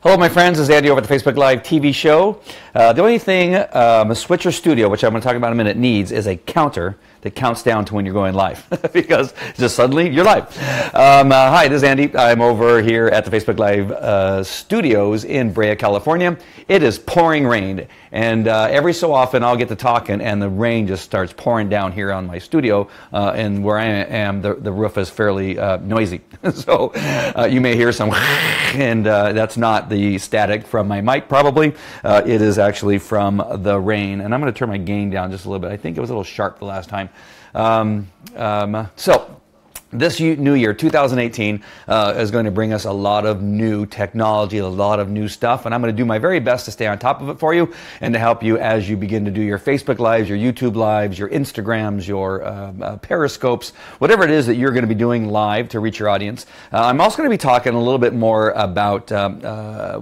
Hello, my friends. This is Andy over at the Facebook Live TV show. The only thing a Switcher Studio, which I'm going to talk about in a minute, needs is a counter that counts down to when you're going live because just suddenly you're live. Hi, this is Andy. I'm over here at the Facebook Live studios in Brea, California. It is pouring rain, and every so often I'll get to talking and the rain just starts pouring down here on my studio, and where I am, the roof is fairly noisy. So you may hear some and that's not the static from my mic probably. It is actually from the rain, and I'm going to turn my gain down just a little bit. I think it was a little sharp the last time. So this new year, 2018, is going to bring us a lot of new technology, a lot of new stuff, and I'm going to do my very best to stay on top of it for you and to help you as you begin to do your Facebook Lives, your YouTube Lives, your Instagrams, your Periscopes, whatever it is that you're going to be doing live to reach your audience. I'm also going to be talking a little bit more about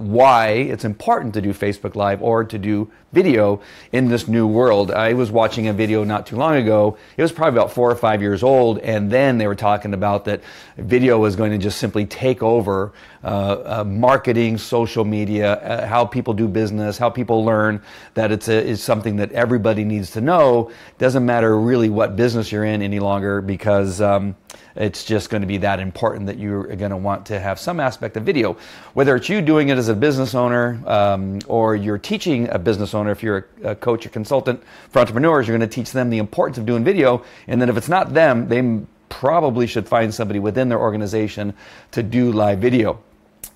why it's important to do Facebook Live or to do video in this new world. I was watching a video not too long ago. It was probably about 4 or 5 years old, and then they were talking about that video was going to just simply take over marketing, social media, how people do business, how people learn, that it's something that everybody needs to know. Doesn't matter really what business you're in any longer, because it's just going to be that important that you're going to want to have some aspect of video. Whether it's you doing it as a business owner or you're teaching a business owner, if you're a coach or consultant for entrepreneurs, you're going to teach them the importance of doing video. And then if it's not them, they probably should find somebody within their organization to do live video.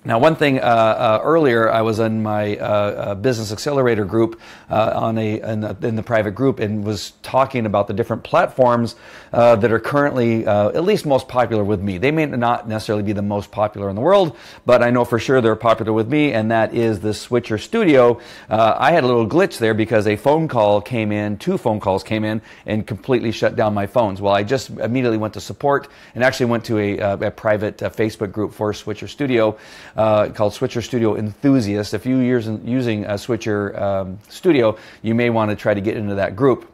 Now, one thing earlier, I was in my business accelerator group in the private group, and was talking about the different platforms that are currently at least most popular with me. They may not necessarily be the most popular in the world, but I know for sure they're popular with me, and that is the Switcher Studio. I had a little glitch there because a phone call came in, 2 phone calls came in, and completely shut down my phones. Well, I just immediately went to support and actually went to a private Facebook group for Switcher Studio. Called Switcher Studio Enthusiast. If you're using a Switcher Studio, you may want to try to get into that group,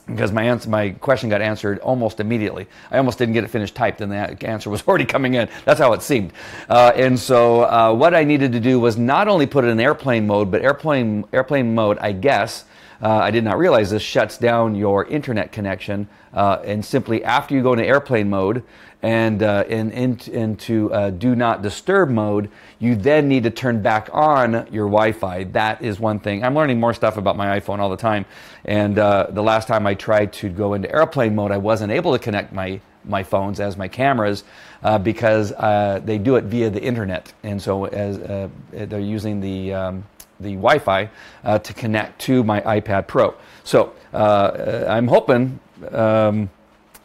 because my question got answered almost immediately. I almost didn't get it finished typed, and the answer was already coming in. That's how it seemed. And so what I needed to do was not only put it in airplane mode, but airplane mode, I guess, I did not realize this, shuts down your internet connection, and simply after you go into airplane mode and into do not disturb mode, you then need to turn back on your Wi-Fi. That is one thing. I'm learning more stuff about my iPhone all the time, and the last time I tried to go into airplane mode, I wasn't able to connect my phones as my cameras because they do it via the internet, and so as they're using the Wi-Fi to connect to my iPad Pro. So I'm hoping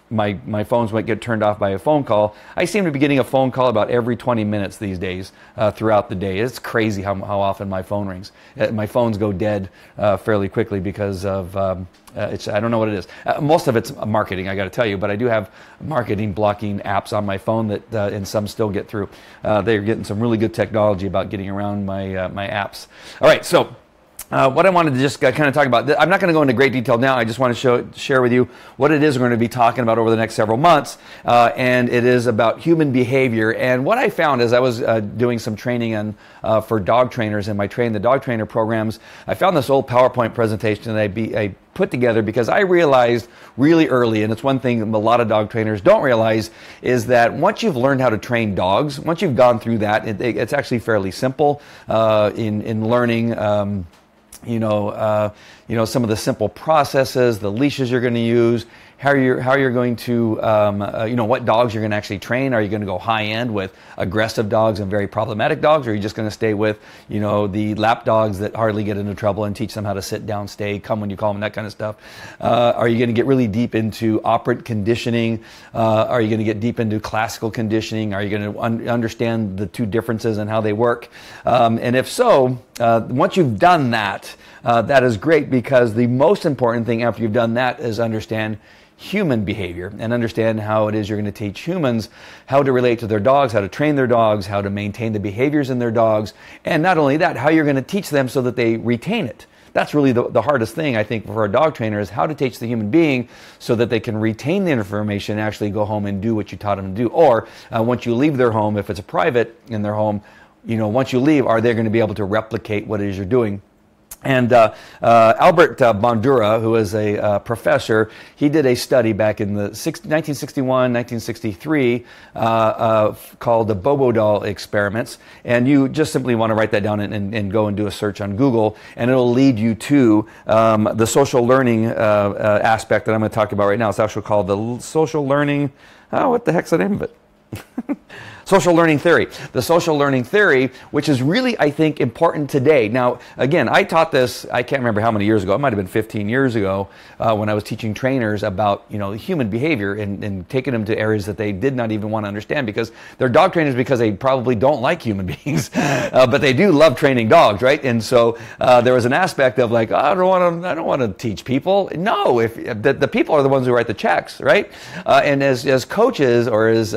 my phones won't get turned off by a phone call. I seem to be getting a phone call about every 20 minutes these days throughout the day. It's crazy how often my phone rings. My phones go dead fairly quickly because of I don't know what it is. Most of it's marketing, I got to tell you, but I do have marketing blocking apps on my phone that and some still get through. They're getting some really good technology about getting around my my apps. All right, so what I wanted to just kind of talk about, I'm not going to go into great detail now. I just want to share with you what it is we're going to be talking about over the next several months, and it is about human behavior. And what I found as I was doing some training for dog trainers in my Train the Dog Trainer programs, I found this old PowerPoint presentation that I put together because I realized really early, and it's one thing a lot of dog trainers don't realize, is that once you've learned how to train dogs, once you've gone through that, it's actually fairly simple in learning. You know, some of the simple processes, the leashes you're going to use, how you're going to, you know, what dogs you're going to actually train. Are you going to go high end with aggressive dogs and very problematic dogs, or are you just going to stay with, you know, the lap dogs that hardly get into trouble and teach them how to sit down, stay, come when you call them, that kind of stuff? Are you going to get really deep into operant conditioning? Are you going to get deep into classical conditioning? Are you going to understand the two differences and how they work? And if so, once you've done that, that is great, because the most important thing after you've done that is understand human behavior and understand how it is you're going to teach humans how to relate to their dogs, how to train their dogs, how to maintain the behaviors in their dogs, and not only that, how you're going to teach them so that they retain it. That's really the hardest thing, I think, for a dog trainer, is how to teach the human being so that they can retain the information and actually go home and do what you taught them to do. Or once you leave their home, if it's a private in their home, once you leave, are they going to be able to replicate what it is you're doing? And Albert Bandura, who is a professor, he did a study back in the 1961, 1963 called the Bobo doll experiments. And you just simply want to write that down and go and do a search on Google, and it'll lead you to the social learning aspect that I'm going to talk about right now. It's actually called the social learning, what the heck's the name of it? Social learning theory. The social learning theory, which is really, I think, important today. Now, again, I taught this, I can't remember how many years ago. It might have been 15 years ago when I was teaching trainers about, human behavior and taking them to areas that they did not even want to understand, because they're dog trainers because they probably don't like human beings, but they do love training dogs, right? And so there was an aspect of like, I don't want to teach people. No, if the people are the ones who write the checks, right? And as coaches or as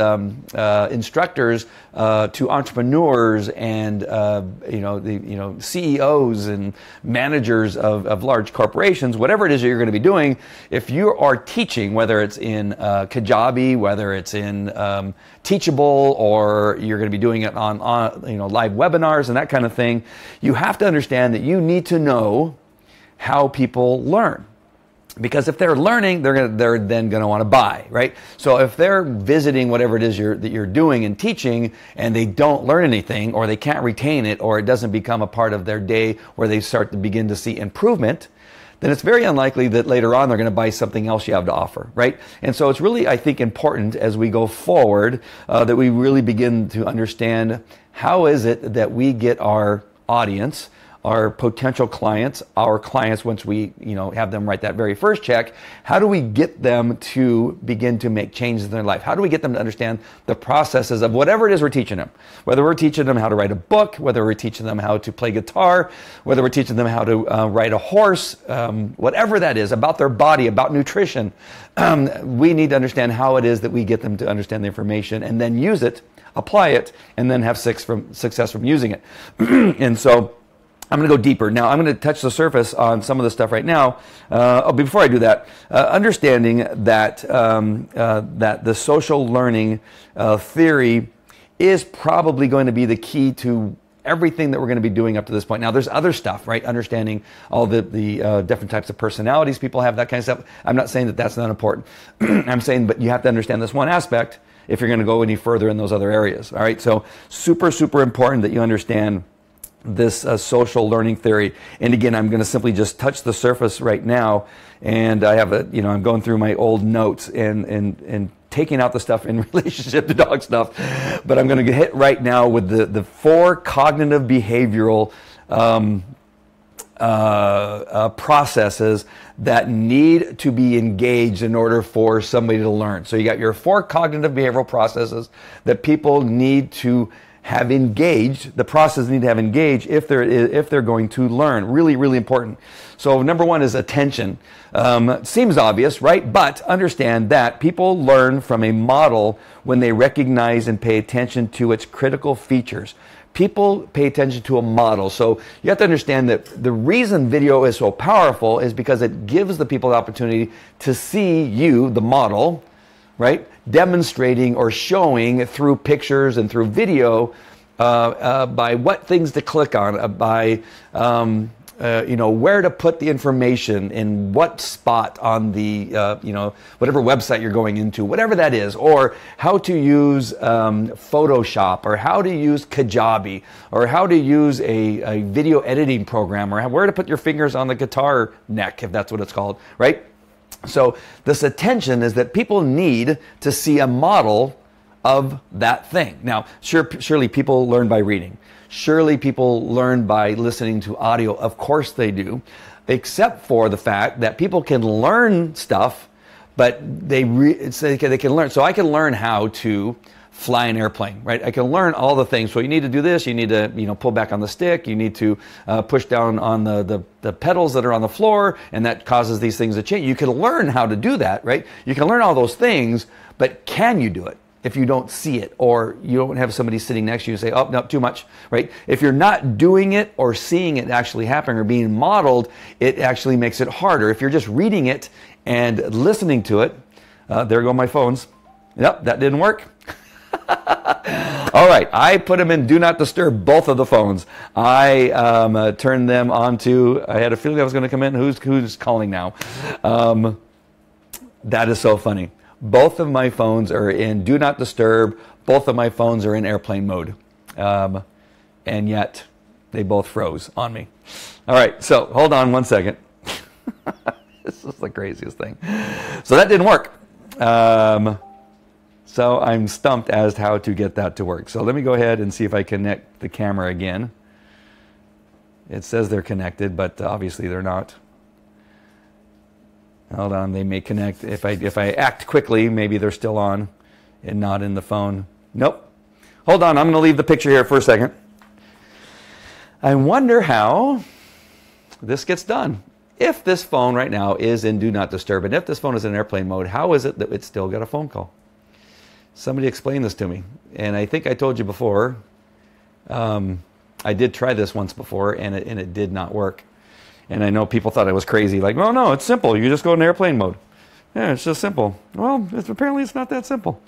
instructors to entrepreneurs and CEOs and managers of large corporations, whatever it is that you're going to be doing, if you are teaching, whether it's in Kajabi, whether it's in Teachable, or you're going to be doing it on live webinars and that kind of thing, you have to understand that you need to know how people learn. Because if they're learning, they're then going to want to buy, right? So if they're visiting whatever it is that you're doing and teaching, and they don't learn anything, or they can't retain it, or it doesn't become a part of their day where they start to begin to see improvement, then it's very unlikely that later on they're going to buy something else you have to offer, right? And so it's really, I think, important as we go forward that we really begin to understand how is it that we get our audience, our potential clients, our clients, once we have them write that very first check, how do we get them to begin to make changes in their life? How do we get them to understand the processes of whatever it is we're teaching them? Whether we're teaching them how to write a book, whether we're teaching them how to play guitar, whether we're teaching them how to ride a horse, whatever that is, about their body, about nutrition, we need to understand how it is that we get them to understand the information and then use it, apply it, and then have success from using it. And so I'm going to go deeper. Now, I'm going to touch the surface on some of the stuff right now. Before I do that, understanding that that the social learning theory is probably going to be the key to everything that we're going to be doing up to this point. Now, there's other stuff, right? Understanding all the different types of personalities people have, that kind of stuff. I'm not saying that that's not important. I'm saying, but you have to understand this one aspect if you're going to go any further in those other areas. All right. So super, super important that you understand this social learning theory. And again, I'm going to simply just touch the surface right now. And I have I'm going through my old notes and taking out the stuff in relationship to dog stuff. But I'm going to hit right now with the 4 cognitive behavioral processes that need to be engaged in order for somebody to learn. So you got your 4 cognitive behavioral processes that people need to have engaged, the process need to have engaged if they're going to learn. Really, really important. So number 1 is attention. Seems obvious, right? But understand that people learn from a model when they recognize and pay attention to its critical features. People pay attention to a model. So you have to understand that the reason video is so powerful is because it gives the people the opportunity to see you, the model, right, demonstrating or showing through pictures and through video by what things to click on, by where to put the information in what spot on the whatever website you're going into, whatever that is, or how to use Photoshop, or how to use Kajabi, or how to use a video editing program, or where to put your fingers on the guitar neck, if that's what it's called, right? So this attention is that people need to see a model of that thing. Now, surely people learn by reading. Surely people learn by listening to audio. Of course they do, except for the fact that people can learn stuff, but they can learn. So I can learn how to fly an airplane, right? I can learn all the things. So you need to do this. You need to, pull back on the stick. You need to push down on the pedals that are on the floor, and that causes these things to change. You can learn how to do that, right? You can learn all those things, but can you do it if you don't see it, or you don't have somebody sitting next to you and say, oh, no, too much, right? If you're not doing it or seeing it actually happening or being modeled, it actually makes it harder. If you're just reading it and listening to it, there go my phones. Yep, that didn't work. All right, I put them in Do Not Disturb, both of the phones. I turned them onto, I had a feeling I was going to come in. Who's calling now? That is so funny. Both of my phones are in Do Not Disturb. Both of my phones are in airplane mode. And yet, they both froze on me. All right, so hold on one second. This is the craziest thing. So that didn't work. So I'm stumped as to how to get that to work. So let me go ahead and see if I connect the camera again. It says they're connected, but obviously they're not. Hold on, they may connect. If I act quickly, maybe they're still on and not in the phone. Nope. Hold on, I'm going to leave the picture here for a second. I wonder how this gets done. If this phone right now is in Do Not Disturb, and if this phone is in airplane mode, how is it that it still got a phone call? Somebody explain this to me. And I think I told you before, I did try this once before, and it did not work. And I know people thought I was crazy, like, well, no, it's simple. You just go in airplane mode. Yeah, it's just simple. Well, apparently it's not that simple.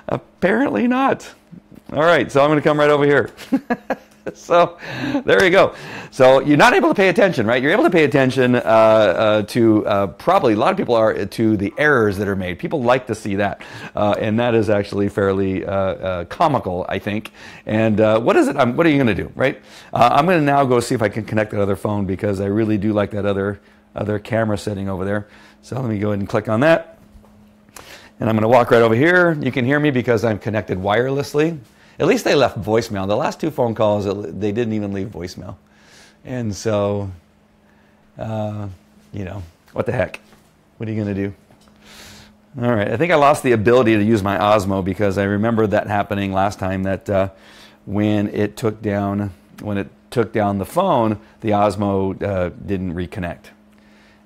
Apparently not. All right, so I'm going to come right over here. So there you go. So you're not able to pay attention, right? You're able to pay attention to probably, a lot of people are, to the errors that are made. People like to see that. And that is actually fairly comical, I think. And what is it? What are you going to do, right? I'm going to now go see if I can connect that other phone, because I really do like that other camera setting over there. So let me go ahead and click on that. And I'm going to walk right over here. You can hear me because I'm connected wirelessly. At least they left voicemail. The last two phone calls, they didn't even leave voicemail. And so, you know, what the heck? What are you going to do? All right, I think I lost the ability to use my Osmo, because I remember that happening last time, that when it took down the phone, the Osmo didn't reconnect.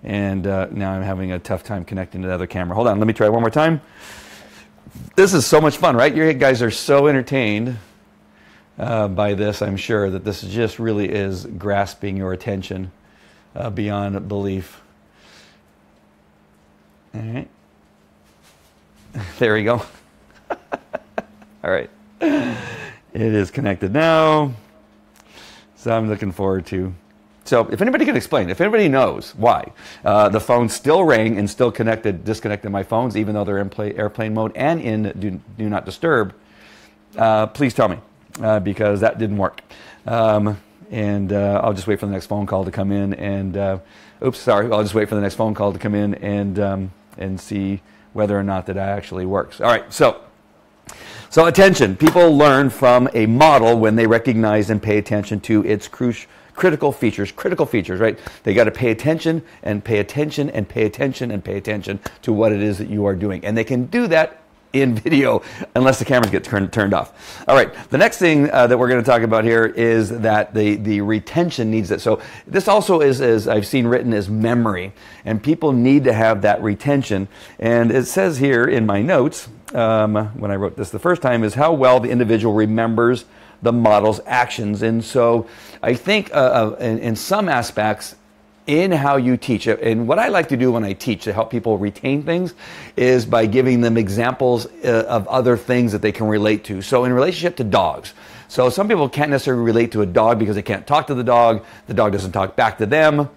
And now I'm having a tough time connecting to the other camera. Hold on, let me try one more time. This is so much fun, right? You guys are so entertained by this, I'm sure, that this just really is grasping your attention beyond belief. All right. There we go. All right. It is connected now. So I'm looking forward to... So if anybody can explain, if anybody knows why the phone still rang and still disconnected my phones, even though they're in airplane mode and in do Not Disturb, please tell me, because that didn't work. And I'll just wait for the next phone call to come in, and oops, sorry, I'll just wait for the next phone call to come in and see whether or not that actually works. All right, so attention. People learn from a model when they recognize and pay attention to its critical features, right? They got to pay attention and pay attention and pay attention and pay attention to what it is that you are doing. And they can do that in video unless the cameras get turned off. All right, the next thing that we're going to talk about here is that the retention needs it. So this also is, as I've seen written, as memory. And people need to have that retention. And it says here in my notes, when I wrote this the first time, is how well the individual remembers the model's actions. And so I think in some aspects, in how you teach it, and what I like to do when I teach to help people retain things is by giving them examples of other things that they can relate to. So in relationship to dogs, so some people can't necessarily relate to a dog because they can't talk to the dog doesn't talk back to them.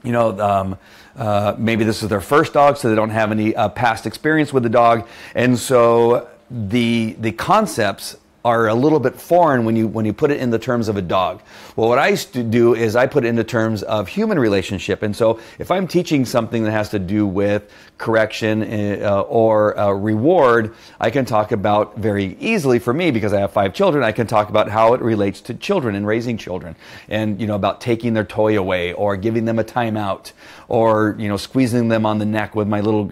You know, maybe this is their first dog, so they don't have any past experience with the dog, and so the concepts are a little bit foreign when you put it in the terms of a dog. Well, what I used to do is I put it into terms of human relationship. And so if I'm teaching something that has to do with correction or reward, I can talk about very easily, for me, because I have 5 children, I can talk about how it relates to children and raising children, and about taking their toy away, or giving them a timeout, or squeezing them on the neck with my little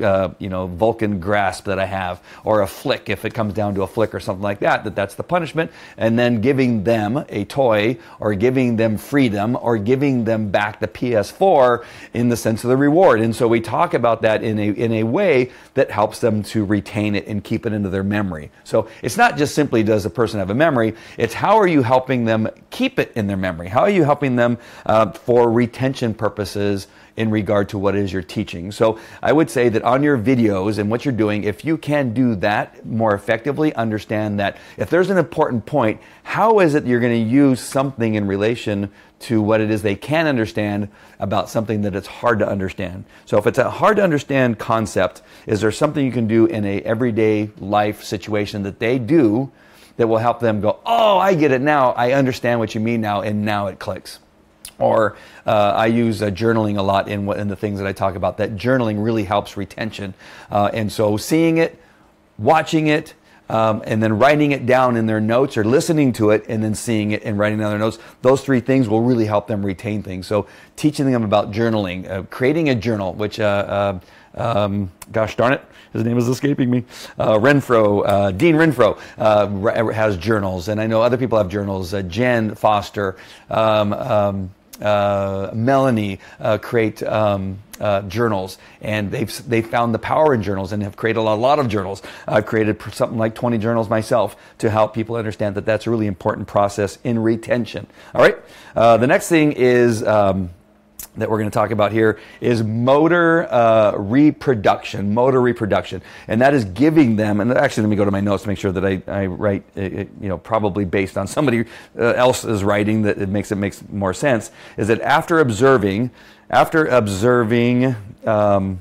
Vulcan grasp that I have, or a flick if it comes down to a flick or something like that. That's the punishment, and then giving them a toy, or giving them freedom, or giving them back the PS4 in the sense of the reward. And so we talk about that in a way that helps them to retain it and keep it into their memory. So it's not just simply does a person have a memory, it's how are you helping them keep it in their memory? How are you helping them for retention purposes in regard to what it is you're teaching. So I would say that on your videos and what you're doing, if you can do that more effectively, understand that if there's an important point, how is it you're going to use something in relation to what it is they can understand about something that it's hard to understand. So if it's a hard to understand concept, is there something you can do in a everyday life situation that they do that will help them go, oh, I get it now, I understand what you mean now, and now it clicks. Or I use journaling a lot in the things that I talk about, that journaling really helps retention. And so seeing it, watching it, and then writing it down in their notes, or listening to it and then seeing it and writing down their notes, those three things will really help them retain things. So teaching them about journaling, creating a journal, which, gosh darn it, his name is escaping me, Renfro, Dean Renfro has journals, and I know other people have journals, Jen Foster, Melanie create journals, and they've found the power in journals and have created a lot of journals. I've created something like 20 journals myself to help people understand that that's a really important process in retention. All right, the next thing is that we're going to talk about here is motor reproduction, and that is giving them, and actually let me go to my notes to make sure that I write probably based on somebody else's writing, that it makes more sense, is that after observing the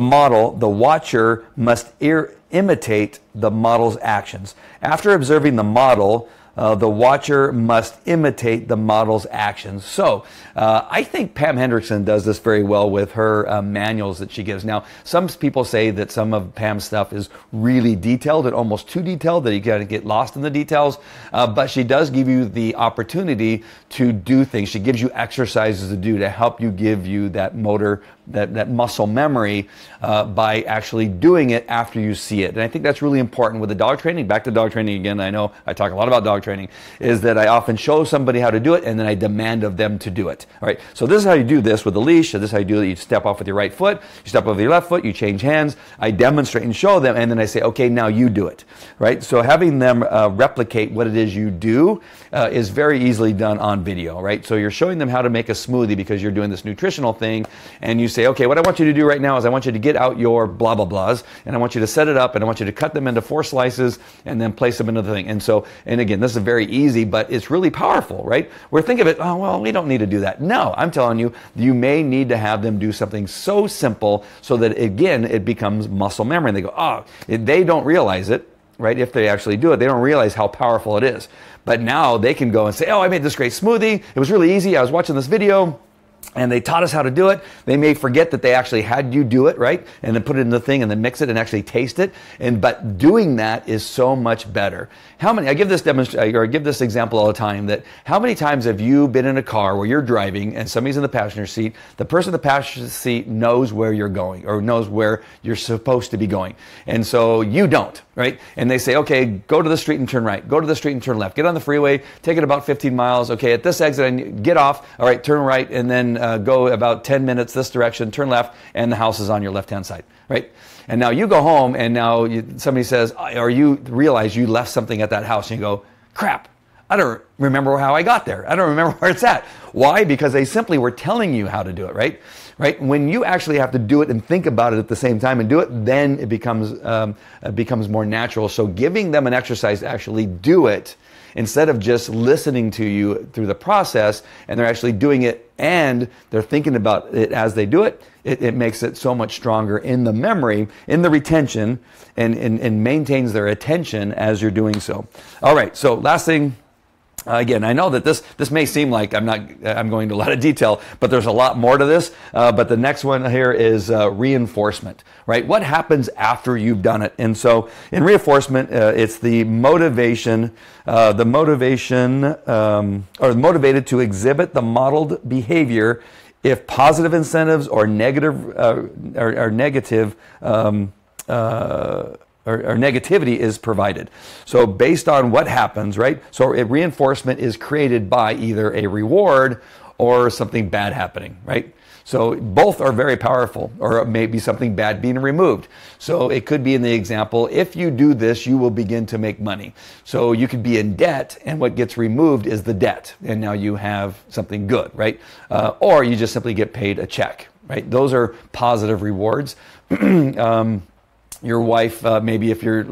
model, the watcher must imitate the model's actions. After observing the model, the watcher must imitate the model's actions. So I think Pam Hendrickson does this very well with her manuals that she gives. Now, some people say that some of Pam's stuff is really detailed and almost too detailed, that you kind of get lost in the details, but she does give you the opportunity to do things. She gives you exercises to do to help you give you that motor, that muscle memory by actually doing it after you see it. And I think that's really important with the dog training. Back to dog training again, I know I talk a lot about dog training, is that I often show somebody how to do it and then I demand of them to do it. All right, so this is how you do this with the leash. So this is how you do it. You step off with your right foot, you step off with your left foot, you change hands, I demonstrate and show them, and then I say, okay, now you do it. Right, so having them replicate what it is you do is very easily done on video. Right, so you're showing them how to make a smoothie because you're doing this nutritional thing, and you say, okay, what I want you to do right now is I want you to get out your blah blah blahs, and I want you to set it up, and I want you to cut them into 4 slices and then place them into the thing. And so, and again, this is very easy, but it's really powerful, right? Where think of it, oh, well, we don't need to do that. No, I'm telling you, you may need to have them do something so simple so that, again, it becomes muscle memory. And they go, oh, they don't realize it, right? If they actually do it, they don't realize how powerful it is. But now they can go and say, oh, I made this great smoothie. It was really easy. I was watching this video and they taught us how to do it. They may forget that they actually had you do it, right? And then put it in the thing and then mix it and actually taste it. But doing that is so much better. How many, I give this example all the time, that how many times have you been in a car where you're driving and somebody's in the passenger seat, the person in the passenger seat knows where you're going or knows where you're supposed to be going. And so you don't, right? And they say, okay, go to the street and turn right, go to the street and turn left, get on the freeway, take it about 15 miles. Okay, at this exit, get off, all right, turn right, and then go about 10 minutes this direction, turn left, and the house is on your left-hand side, right? And now you go home, and now somebody says, or you realize you left something at that house, and you go, crap, I don't remember how I got there. I don't remember where it's at. Why? Because they simply were telling you how to do it, right? Right? When you actually have to do it and think about it at the same time and do it, then it becomes more natural. So giving them an exercise to actually do it, instead of just listening to you through the process, and they're actually doing it and they're thinking about it as they do it, it makes it so much stronger in the memory, in the retention, and maintains their attention as you're doing so. All right, so last thing. Again, I know that this may seem like I'm going into a lot of detail, but there's a lot more to this. But the next one here is reinforcement, right? What happens after you've done it? And so in reinforcement, it's the motivation, or motivated to exhibit the modeled behavior if positive incentives or negativity is provided. So based on what happens, right? So reinforcement is created by either a reward or something bad happening, right? So both are very powerful, or maybe something bad being removed. So it could be in the example, if you do this, you will begin to make money. So you could be in debt, and what gets removed is the debt. And now you have something good, right? Or you just simply get paid a check, right? Those are positive rewards. Your wife, maybe if you're,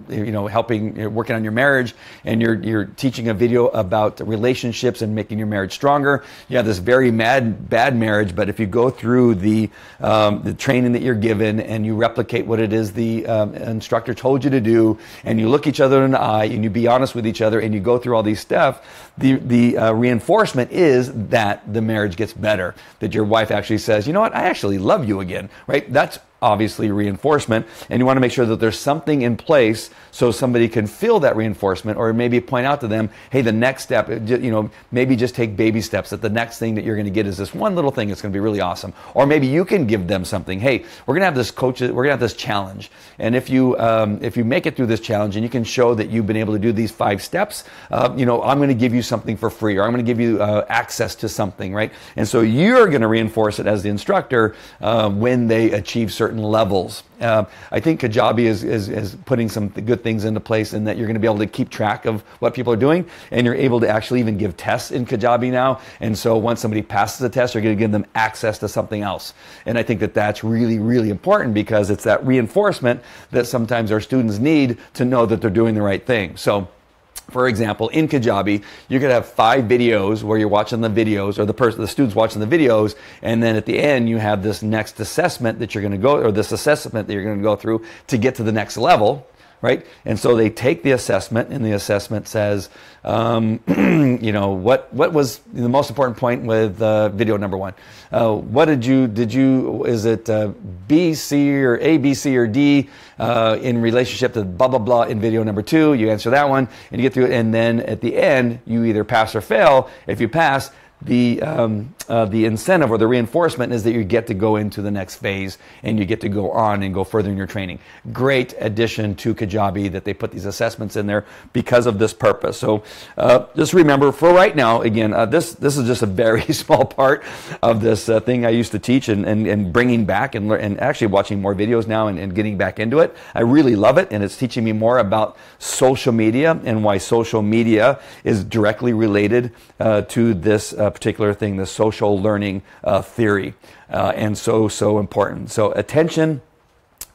you're working on your marriage and you're teaching a video about relationships and making your marriage stronger. You have this very bad marriage, but if you go through the training that you're given and you replicate what it is the instructor told you to do, and you look each other in the eye and you be honest with each other and you go through all these stuff, the reinforcement is that the marriage gets better. That your wife actually says, you know what, I actually love you again, right? That's obviously reinforcement, and you want to make sure that there's something in place so somebody can feel that reinforcement, or maybe point out to them, hey, the next step, maybe just take baby steps, that the next thing that you're going to get is this one little thing that's going to be really awesome. Or maybe you can give them something. Hey, we're going to have this we're going to have this challenge, and if you make it through this challenge and you can show that you've been able to do these 5 steps, I'm going to give you something for free, or I'm going to give you access to something, right? And so you're going to reinforce it as the instructor when they achieve certain levels. I think Kajabi is putting some good things into place, in that you're going to be able to keep track of what people are doing, and you're able to actually even give tests in Kajabi now. And so once somebody passes a test, you're going to give them access to something else. And I think that that's really, really important, because it's that reinforcement that sometimes our students need to know that they're doing the right thing. So for example, in Kajabi, you're going to have 5 videos where you're watching the videos, or the student's watching the videos, and then at the end you have this next assessment that you're going to go, or this assessment that you're going to go through to get to the next level, right? And so they take the assessment, and the assessment says, what was the most important point with video number 1? What is it B, C, or A, B, C, or D in relationship to blah, blah, blah in video number 2? You answer that one, and you get through it, and then at the end, you either pass or fail. If you pass, the incentive or the reinforcement is that you get to go into the next phase, and you get to go on and go further in your training. Great addition to Kajabi that they put these assessments in there because of this purpose. So just remember, for right now, again, this is just a very small part of this thing I used to teach, and bringing back and actually watching more videos now and getting back into it. I really love it, and it's teaching me more about social media and why social media is directly related to this particular thing, the social learning theory, and so important. So attention,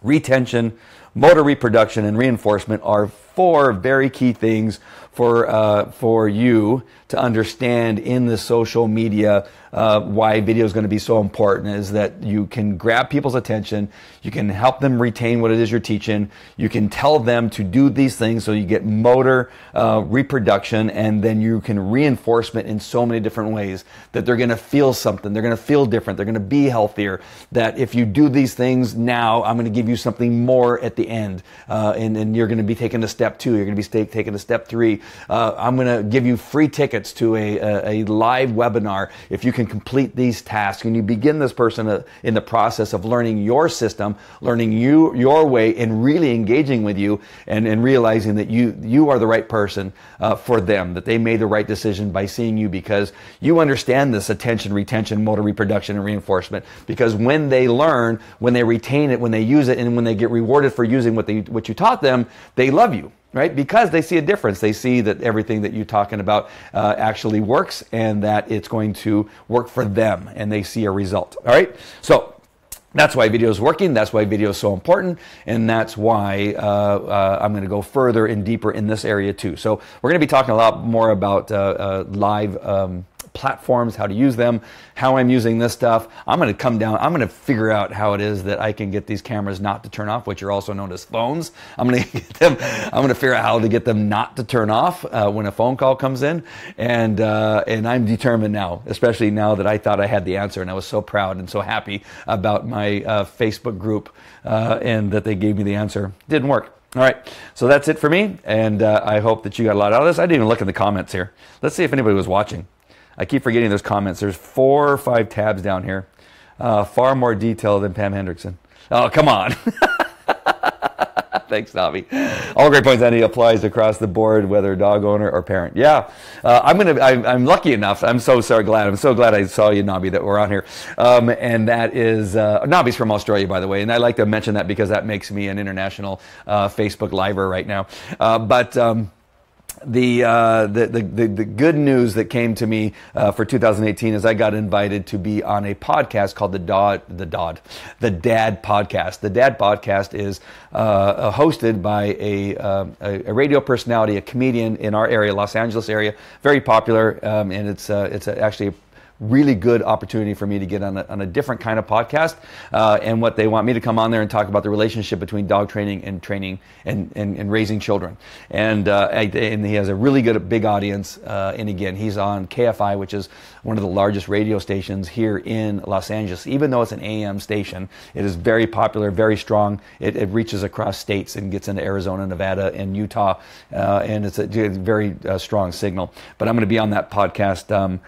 retention, motor reproduction, and reinforcement are 4 very key things for you to understand in the social media. Why video is going to be so important is that you can grab people's attention, you can help them retain what it is you're teaching, you can tell them to do these things so you get motor reproduction, and then you can reinforcement in so many different ways that they're going to feel something, they're going to feel different, they're going to be healthier, that if you do these things now, I'm going to give you something more at the end, and you're going to be taking a step 2, you're going to be taking a step 3, I'm going to give you free tickets to a live webinar if you can complete these tasks. And you begin this person in the process of learning your system, learning your way, and really engaging with you, and realizing that you are the right person for them, that they made the right decision by seeing you, because you understand this attention, retention, motor reproduction, and reinforcement. Because when they learn, when they retain it, when they use it, and when they get rewarded for using what you taught them, they love you. Right? Because they see a difference. They see that everything that you're talking about actually works, and that it's going to work for them, and they see a result. All right? So that's why video is working. That's why video is so important. And that's why I'm going to go further and deeper in this area too. So we're going to be talking a lot more about live platforms, how to use them, how I'm using this stuff. I'm going to come down, I'm going to figure out how it is that I can get these cameras not to turn off, which are also known as phones. I'm going to figure out how to get them not to turn off when a phone call comes in. And I'm determined now, especially now that I thought I had the answer, and I was so proud and so happy about my Facebook group and that they gave me the answer. Didn't work. All right, so that's it for me, and I hope that you got a lot out of this. I didn't even look in the comments here. Let's see if anybody was watching. I keep forgetting those comments. There's 4 or 5 tabs down here. Far more detail than Pam Hendrickson. Oh, come on. Thanks, Navi. All great points, Andy, applies across the board, whether dog owner or parent. Yeah, I'm lucky enough. I'm so glad. I'm so glad I saw you, Nabi, that we're on here. And that is Nabi's from Australia, by the way, and I like to mention that because that makes me an international Facebook liver right now. The good news that came to me for 2018 is I got invited to be on a podcast called the Dad Podcast. The Dad Podcast is hosted by a radio personality, a comedian in our area, Los Angeles area, very popular, and it's actually a really good opportunity for me to get on a different kind of podcast, and what they want me to come on there and talk about the relationship between dog training and raising children, and he has a really good big audience, and again, he's on KFI, which is one of the largest radio stations here in Los Angeles. Even though it's an AM station, it is very popular, very strong. It reaches across states and gets into Arizona, Nevada, and Utah, and it's a very strong signal. But I'm going to be on that podcast on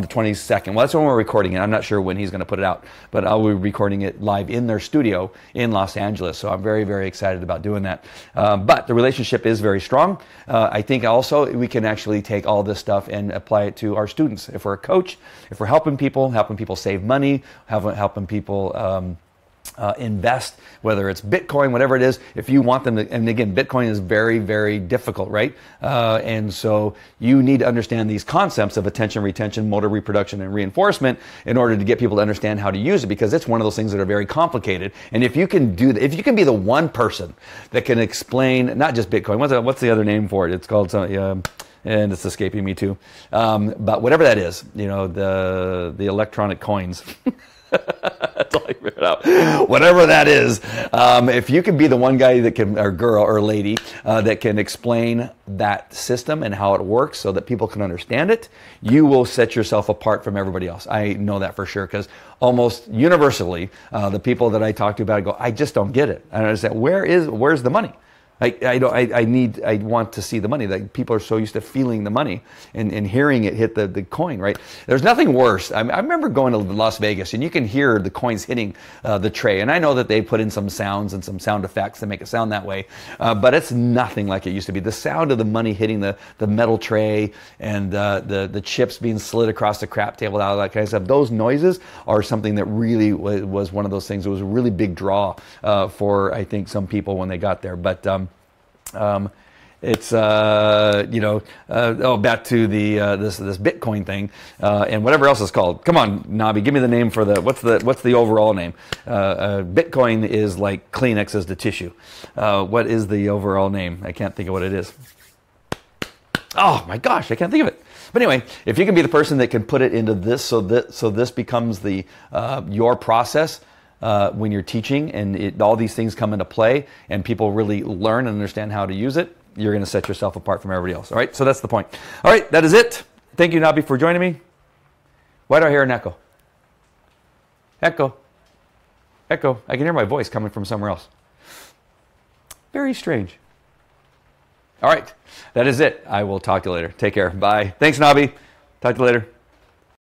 the 22nd. Well, that's when we're recording it. I'm not sure when he's going to put it out, but I'll be recording it live in their studio in Los Angeles. So I'm very, very excited about doing that. But the relationship is very strong. I think also we can actually take all this stuff and apply it to our students. If we're a coach, if we're helping people save money, helping people invest, whether it's Bitcoin, whatever it is, if you want them to, and again, Bitcoin is very, very difficult, right? And so you need to understand these concepts of attention, retention, motor reproduction, and reinforcement in order to get people to understand how to use it, because it's one of those things that are very complicated. And if you can do that, if you can be the one person that can explain, not just Bitcoin, what's the other name for it? It's called and it's escaping me too. But whatever that is, the electronic coins. That's all I figured out. Whatever that is, if you can be the one guy that can, or girl or lady, that can explain that system and how it works so that people can understand it, you will set yourself apart from everybody else. I know that for sure, because almost universally, the people that I talk to about it go, I just don't get it. I don't understand. Where's the money? I want to see the money. Like, people are so used to feeling the money and hearing it hit the coin, right? There's nothing worse. I remember going to Las Vegas, and you can hear the coins hitting the tray. And I know that they put in some sounds and some sound effects to make it sound that way, but it's nothing like it used to be. The sound of the money hitting the metal tray and the chips being slid across the crap table, all that kind of stuff, those noises are something that really was one of those things. It was a really big draw for, I think, some people when they got there. But it's back to this Bitcoin thing and whatever else it's called. Come on, Nabi, give me the name for what's the overall name? Bitcoin is like Kleenex is the tissue. What is the overall name? I can't think of what it is. Oh my gosh, I can't think of it. But anyway, if you can be the person that can put it into this, so this becomes your process. When you're teaching and all these things come into play and people really learn and understand how to use it, you're going to set yourself apart from everybody else. All right, so that's the point. All right, that is it. Thank you, Nabi, for joining me. Why do I hear an echo? Echo. Echo. I can hear my voice coming from somewhere else. Very strange. All right, that is it. I will talk to you later. Take care. Bye. Thanks, Nabi. Talk to you later.